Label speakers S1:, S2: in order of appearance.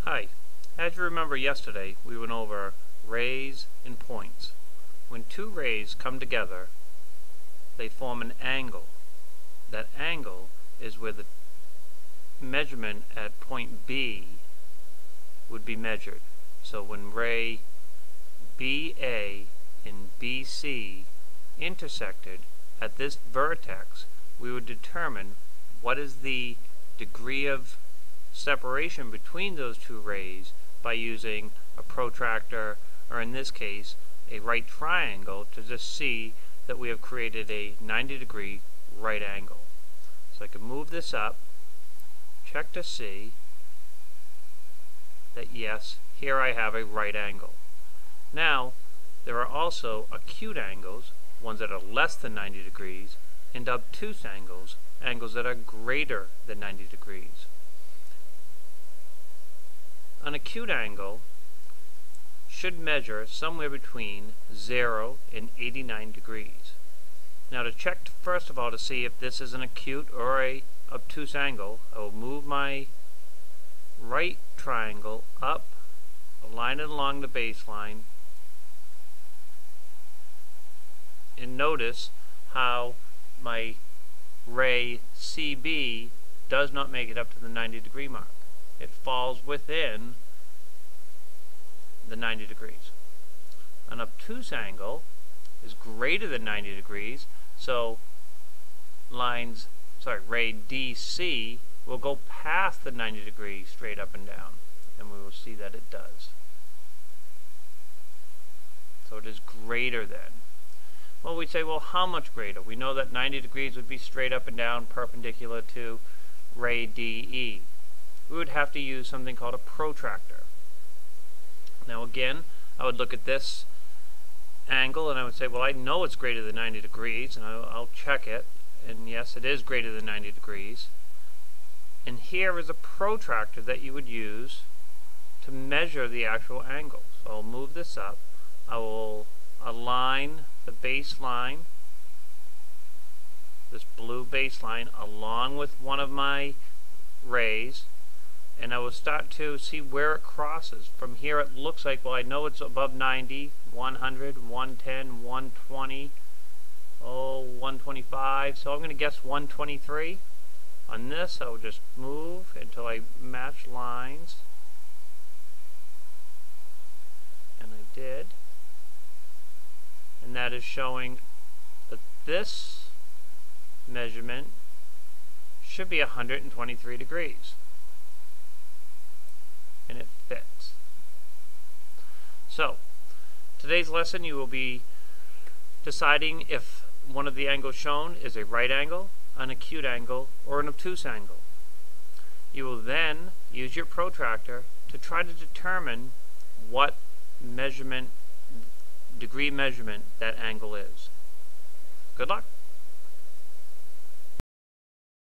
S1: Hi. As you remember yesterday, we went over rays and points. When two rays come together, they form an angle. That angle is where the measurement at point B would be measured. So when ray BA and BC intersected at this vertex, we would determine what is the degree of separation between those two rays by using a protractor, or in this case a right triangle, to just see that we have created a 90-degree right angle. So I can move this up, check to see that yes, here I have a right angle. Now there are also acute angles, ones that are less than 90 degrees, and obtuse angles, angles that are greater than 90 degrees. An acute angle should measure somewhere between 0 and 89 degrees. Now to check first of all to see if this is an acute or a obtuse angle, I will move my right triangle up, align it along the baseline, and notice how my ray CB does not make it up to the 90-degree mark. It falls within the 90 degrees. An obtuse angle is greater than 90 degrees, so ray DC will go past the 90 degrees straight up and down, and we will see that it does. So it is greater than. Well, we say, well, how much greater? We know that 90 degrees would be straight up and down, perpendicular to ray DE. We would have to use something called a protractor. Now again, I would look at this angle and I would say, well, I know it's greater than 90 degrees, and I'll check it, and yes, it is greater than 90 degrees. And here is a protractor that you would use to measure the actual angle. So I'll move this up. I will align the baseline, this blue baseline, along with one of my rays, and I will start to see where it crosses. From here it looks like, well, I know it's above 90, 100, 110, 120, 125, so I'm going to guess 123. On this I will just move until I match lines, and I did, and that is showing that this measurement should be 123 degrees. And it fits. So, today's lesson you will be deciding if one of the angles shown is a right angle, an acute angle, or an obtuse angle. You will then use your protractor to try to determine what degree measurement that angle is. Good luck!